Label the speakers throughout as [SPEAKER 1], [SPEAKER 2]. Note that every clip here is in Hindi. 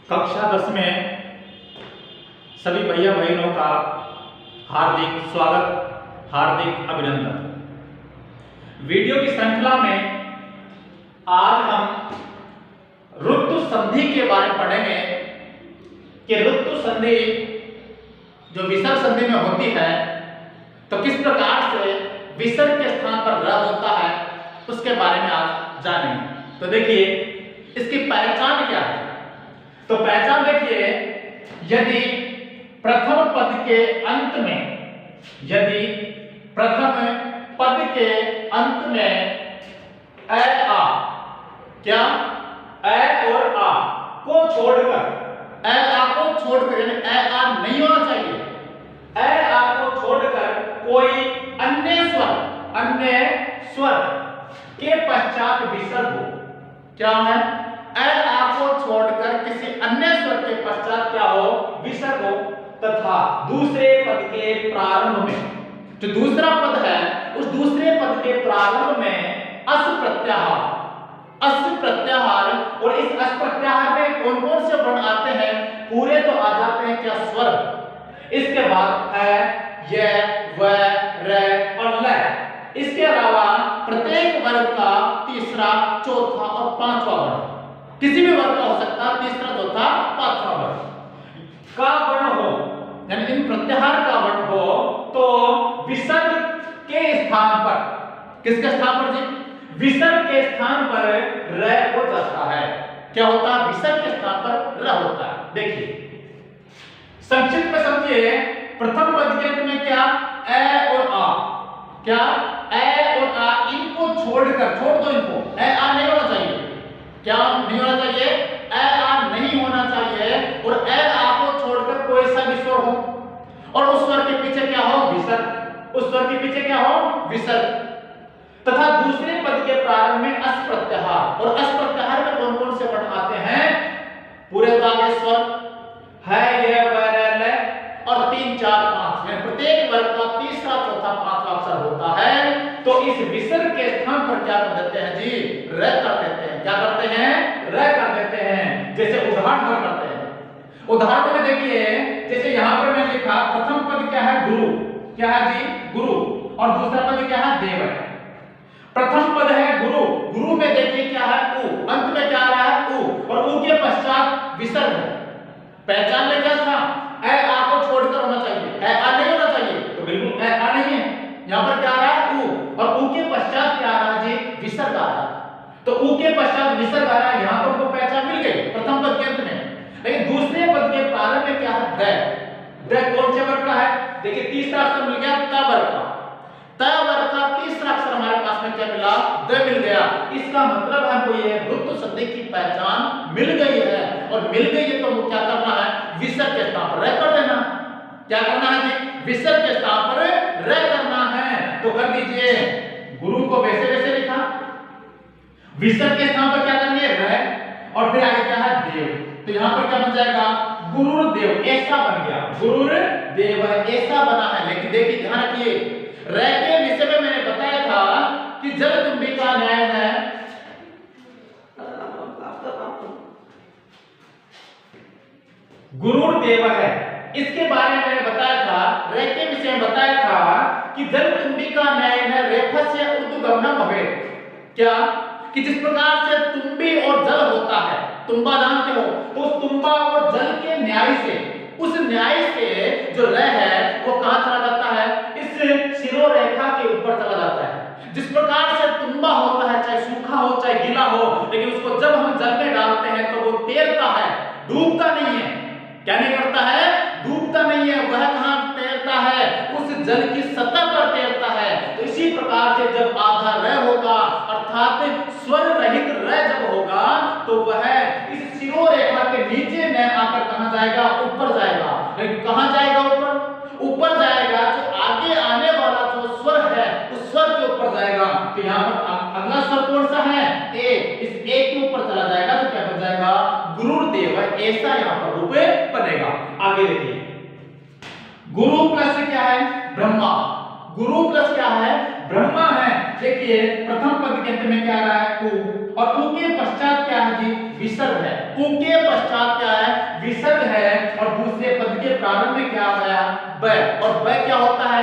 [SPEAKER 1] कक्षा 10 में सभी भैया बहनों का हार्दिक स्वागत, हार्दिक अभिनंदन। वीडियो की श्रृंखला में आज हम ऋतु संधि के बारे में पढ़ेंगे कि ऋतु संधि जो विसर्ग संधि में होती है तो किस प्रकार से विसर्ग के स्थान पर र होता है उसके बारे में आज जानेंगे। तो देखिए इसकी पहचान क्या है। तो पहचान देखिए, यदि प्रथम पद के अंत में, यदि प्रथम पद के अंत में ए आ, क्या ए और आ को छोड़कर, ए आ को छोड़कर यानी ए आ नहीं होना चाहिए, ए आ को छोड़कर कोई अन्य स्वर के पश्चात विसर्ग हो। क्या है? ए आ को छोड़कर किसी अन्य स्वर के पश्चात क्या हो? विसर्ग हो। तथा दूसरे पद के प्रारंभ में, जो दूसरा पद है उस दूसरे पद के प्रारंभ में अस प्रत्याहार, और इस अस प्रत्याहार में कौन कौन से वर्ण आते हैं? पूरे तो आ जाते हैं क्या? स्वर। इसके बाद है य, व, र और ल। इसके अलावा प्रत्येक वर्ग का तीसरा, चौथा और पांचवा वर्ण, किसी भी वर्ग का हो सकता है, तीसरा, चौथा, पांचवा वर्ग का वर्ण हो, यानी इन प्रत्याहार का वर्ण हो तो विसर्ग के स्थान पर, किसके स्थान पर जी? विसर्ग के स्थान पर र हो जाता है। क्या होता है? विसर्ग के स्थान पर र होता है। देखिए संक्षिप्त में समझिए, प्रथम पद के अंत में क्या? ए और आ, क्या ए और आ, इनको छोड़कर, छोड़ दो इनको, ए आ नहीं होना चाहिए। क्या नहीं होना चाहिए? ए आ नहीं होना चाहिए। और ए आ को छोड़कर कोई सा भी स्वर हो और उस स्वर के पीछे क्या हो? विसर्ग। उस स्वर के पीछे क्या हो? विसर्ग। तथा दूसरे पद के प्रारंभ में अस प्रत्याहार, और अस प्रत्याहार में कौन कौन से वर्ण आते हैं? पूरे तो आगे स्वर है, ये, व, र, ल और 3, 4, 5, यानी प्रत्येक वर्ग का तीसरा, चौथा, पांचवा अक्षर होता है। तो इस विसर्ग के स्थान पर क्या कर देते हैं जी? र कर देते हैं। क्या करते हैं? र कर देते हैं। जैसे उदाहरण करते हैं। उदाहरण में देखिए, जैसे यहां पर मैंने लिखा प्रथम पद क्या है? गुरु। क्या है जी? गुरु। और दूसरा पद क्या है? देव है। प्रथम पद है गुरु, गुरु में देखिए क्या है? उ, अंत में क्या आ रहा है? उ, और उ के पश्चात विसर्ग है। पहचान में क्या था? ए आ को छोड़कर होना चाहिए, ए आ नहीं होना चाहिए, तो बिल्कुल ए आ नहीं है। यहां पर क्या आ रहा है? उ, और उ के पश्चात क्या आ रहा है जी? विसर्ग आ रहा है। तो उ के पश्चात विसर्ग आ रहा है, यहां पर हमको पहचान मिल गई प्रथम पद के अंत में। लेकिन दूसरे पद के प्रारंभ में क्या है? द। द कौन से वर्ग का है? देखिए तीसरा अक्षर मिल गया, त वर्ग का। त वर्ग का तीसरा अक्षर हमारे पास में क्या मिला? द मिल गया। इसका मतलब हमको ये ऋतु संधि की पहचान मिल गई है, और मिल गई है तो वो क्या करना है? विसर्ग के स्थान पर र कर देना। क्या करना है जी? विसर्ग के स्थान पर र करना है। तो कर दीजिए, गुरु को वैसे वैसे लिखा, विसर्ग के स्थान पर क्या करेंगे? र, और फिर आगे क्या है? देव। तो यहां पर क्या बन जाएगा? गुरुर्देव, ऐसा बन गया। गुरुर्देव ऐसा बना है। लेकिन देखिए ध्यान रखिए, र के विषय में मैंने बताया था कि जल तुम्बी का न्याय है, गुरुर्देव है। इसके बारे में मैंने बताया था, र के विषय में बताया था कि जल तुम्बी का न्याय है रेफस्य ऊर्ध्वगमनम भवेत्। क्या? कि जिस प्रकार से तुम्बी और जल होता है, तुम्बा जानते हो, तो तुम्बा और जल के न्याय से, उस न्याय से जो र है वो कहां चला जाता है? इस शिरोरेखा के ऊपर चला जाता है। जिस प्रकार से तुम्बा होता है, चाहे सूखा हो चाहे गीला हो, लेकिन उसको जब हम जल में डालते हैं तो वो तैरता है, डूबता नहीं है। क्या नहीं करता है? डूबता नहीं है। वह कहां तैरता है? उस जल की सतह पर तैरता है। तो इसी प्रकार से जब आधा र होगा, अर्थात स्वर रहित र जब होगा, तो वह इस शिरोरेखा के नीचे न आकर कहां जाएगा? ऊपर जाएगा। लेकिन कहां जाएगा? ऊपर। ऊपर जाएगा। जो आगे आने वाला जो स्वर है उस स्वर के ऊपर जाएगा। तो यहां पर अगला स्वर कौन सा है? ए। इस ए के ऊपर चला जाएगा तो क्या बन जाएगा? गुरुर्देव। ऐसा यहां पर रूप बनेगा। आगे देखिए, गुरु प्लस क्या है? ब्रह्मा। गुरु प्लस क्या है? ब्रह्मा है। देखिए प्रथम पद के अंत में क्या आ रहा है? उ, और उ के पश्चात क्या है जी? विसर्ग है। उ के पश्चात क्या है? प्रारंभ में क्या आ गया, ब, और ब क्या होता है,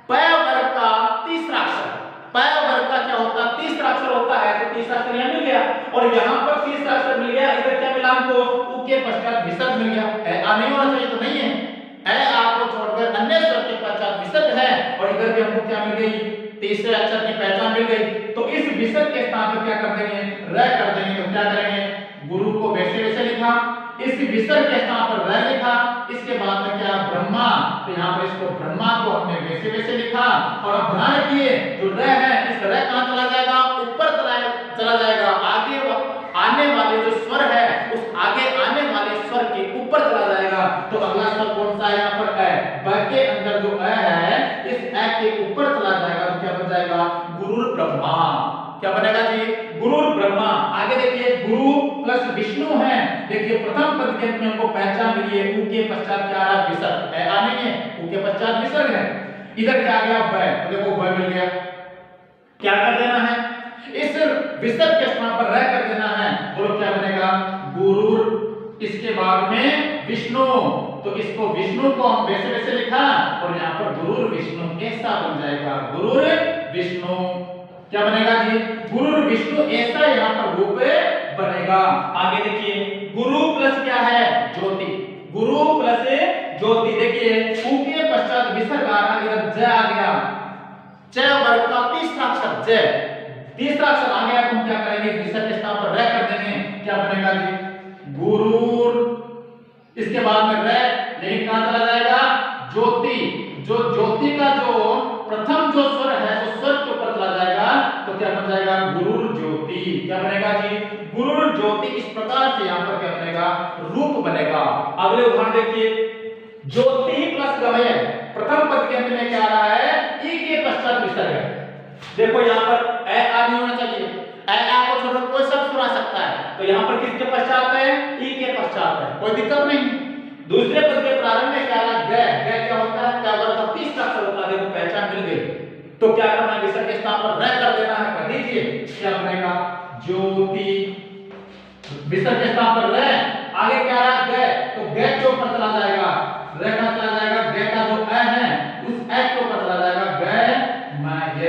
[SPEAKER 1] प वर्ग का तीसरा अक्षर। प वर्ग का क्या होता है, तीसरा अक्षर होता है, तो तीसरा अक्षर यहाँ मिल गया, और यहाँ पर तीसरा अक्षर मिल गया, इधर क्या मिला हमको, उ के पश्चात विसर्ग मिल गया। आ नहीं होना चाहिए, तो नहीं है, आपको छोड़कर अन्य स्वर के पश्चात विसर्ग है, और इधर भी हमको क्या मिल गई, तीसरे अक्षर की पहचान मिल गई। तो इस विसर्ग के स्थान पर क्या कर देंगे, र कर देंगे। तो क्या करेंगे, गुरु को वैसे वैसे लिखा, इस विसर्ग के स्थान पर र लिखा, इसके बाद में क्या, ब्रह्मा, तो यहाँ पर इसको ब्रह्मा को हमने वैसे वैसे लिखा, और अब ध्यान रखिए जो र है, इस र कहां चला जाएगा, ऊपर चला जाएगा, आगे आने वाले जो स्वर है उस आगे आने वाले स्वर के ऊपर चला जाएगा। तो अगला स्वर कौन सा है, यहाँ पर अ, ब के अंदर जो अ है, इस अ के ऊपर चला जाएगा, तो क्या बन जाएगा, गुरुर ब्रह्मा। क्या बनेगा जी, गुरुर ब्रह्मा। आगे देखिए, गुरु प्लस विष्णु है, देखिए प्रथम पद के अंत में हमको पहचान मिली है, उ के पश्चात क्या आ रहा है, विसर्ग, आ नहीं है, उ के पश्चात विसर्ग है, इधर क्या आ गया, ब, तो देखो ब मिल गया। क्या कर देना है, इस विसर्ग के स्थान पर रह कर देना है, बोलो क्या बनेगा, गुरुर, इसके बाद में विष्णु, तो इसको विष्णु को हम वैसे वैसे लिखा, और यहाँ पर गुरुर विष्णु ऐसा बन जाएगा, गुरुर विष्णु। क्या बनेगा जी, गुरुर विष्णु ऐसा यहाँ पर रूप बनेगा। आगे देखिए, गुरु प्लस क्या है, ज्योति, गुरु प्लस ज्योति, देखिए उ के पश्चात विसर्ग आ रहा, इधर ज आ गया, च वर्ग का तीसरा अक्षर ज, तीसरा अक्षर आ गया, तो हम क्या करेंगे, विसर्ग के स्थान पर र कर देंगे। क्या बनेगा जी, गुरुर, इसके बाद में र, लेकिन कहां चला जाएगा, ज्योति, जो ज्योति का जो प्रथम जो स्वर है उस स्वर के ऊपर चला जाएगा, तो क्या बन जाएगा, गुरुर ज्योति। क्या बनेगा जी, गुरुर ज्योति। इस प्रकार से यहाँ पर क्या बनेगा, रूप बनेगा। अगले उदाहरण देखिए, ज्योति प्लस गमय, प्रथम पद के अंत में क्या आ रहा है, ई के पश्चात विसर्ग है। देखो यहाँ पर आ नहीं होना चाहिए, आ को छोड़कर कोई शब्द सुना सकता है, तो यहाँ पर किसके पश्चात है, ई के पश्चात है, कोई दिक्कत नहीं। दूसरे पद के प्रारंभ में क्या आ रहा है, ग क्या होता है, क्या वर्ग का तीसरा अक्षर होता है, देखो पहचान मिल गई, तो क्या करना है, विसर्ग के स्थान पर र कर देना है, कर दीजिए। क्या बनेगा, ज्योति, विसर्ग के स्थान पर र, आगे क्या आ रहा है, ग, तो ग के ऊपर चला जाएगा, र का चला जाएगा, ग का जो अ है उस अ के ऊपर चला जाएगा, ग मय,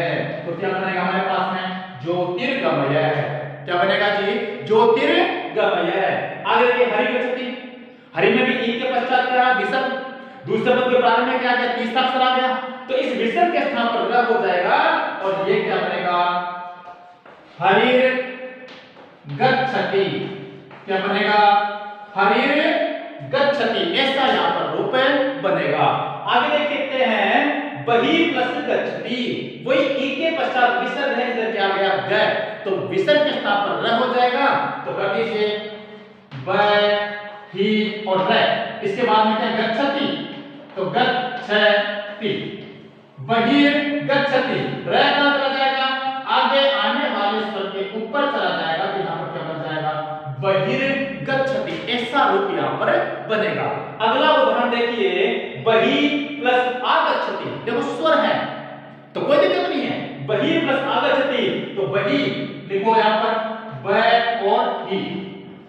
[SPEAKER 1] तो क्या बनेगा हमारे पास में, ज्योतिर्गमय। क्या बनेगा जी, ज्योतिर्गमय। आगे देखिए, हरि गच्छति, हरि में भी ई के पश्चात क्या विसर्ग, दूसरे पद के प्रारंभ में क्या आ गया, तीसरा अक्षर आ गया, तो इस विसर्ग के स्थान पर र हो जाएगा, और ये क्या बनेगा, हरिर गच्छति। क्या बनेगा, हरिर गच्छति, ऐसा यहाँ पर रूप बनेगा। आगे देखते हैं, बही प्लस गच्छति, वही ई के पश्चात विसर्ग है, इधर क्या आ गया, ग, तो विसर्ग के स्थान पर र हो जाएगा, तो कर दीजिए ब, ही और र, इसके बाद में क्या, गच्छति, तो गच्छति, बहिर्गच्छति, र कहां चला जाएगा, आगे आने वाले स्वर के ऊपर चला जाएगा, तो यहाँ पर क्या बन जाएगा, बहिर्गच्छति, ऐसा रूप यहाँ पर बनेगा। अगला उदाहरण देखिए, बहि प्लस आगच्छति, देखो स्वर है तो कोई दिक्कत नहीं है, बहि प्लस आगच्छति, तो बहि लिखो यहाँ पर ब और ही,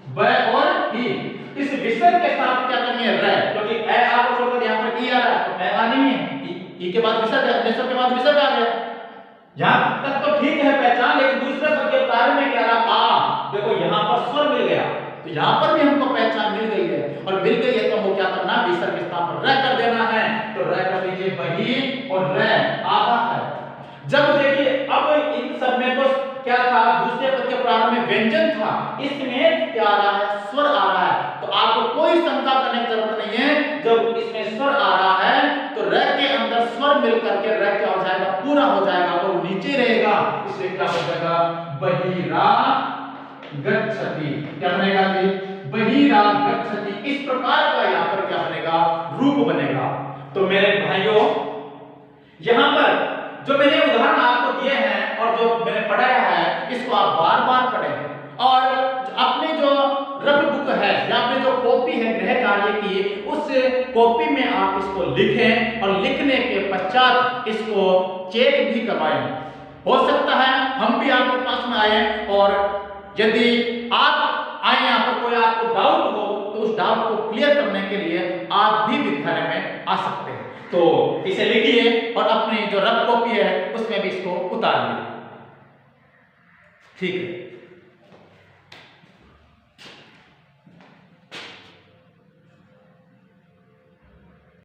[SPEAKER 1] ब और ही, इस विसर्ग के साथ क्या करनी है, र, क्योंकि ए आपको छोड़कर यहाँ पर ई आ रहा है, तो ए आ नहीं है, ई के बाद विसर्ग है, विसर्ग के बाद विसर्ग आ गया, यहाँ तक तो ठीक है पहचान, लेकिन दूसरे पद के प्रारंभ में क्या रहा, आ, देखो यहाँ पर स्वर मिल गया, तो यहाँ पर भी हमको पहचान मिल गई है, और मिल गई है तो हमको क्या करना, विसर्ग के स्थान पर र कर देना है, तो र कर दीजिए, बही और र आधा है। जब देखिए अब इन सब में तो क्या था, दूसरे पद के प्रारंभ में व्यंजन था, इसमें क्या आ रहा है, स्वर आ रहा है, तो आपको कोई शंका करने की जरूरत नहीं है, जब इसमें स्वर आ रहा है तो र के अंदर स्वर मिल करके र क्या हो जाएगा, पूरा हो जाएगा, और नीचे रहेगा, इसलिए क्या हो जाएगा, बहिरा गच्छति। क्या बनेगा जी, बहिरा गच्छति, इस प्रकार का यहाँ पर क्या बनेगा, रूप बनेगा। तो मेरे भाइयों, यहाँ पर जो मैंने उदाहरण आपको दिए हैं और जो मैंने पढ़ाया है, इसको आप बार बार पढ़ें, और अपने जो रफ बुक है या अपनी जो कॉपी है गृह कार्य की, उस कॉपी में आप इसको लिखें, और लिखने के पश्चात इसको चेक भी करवाएं। हो सकता है हम भी आपके पास में आए, और यदि आप आए यहाँ पर कोई आपको डाउट हो तो उस डाउट को क्लियर करने के लिए आप भी विद्यालय में आ सकते हैं। तो इसे लिखिए और अपनी जो रफ कॉपी है उसमें भी इसको उतारिए। ठीक है।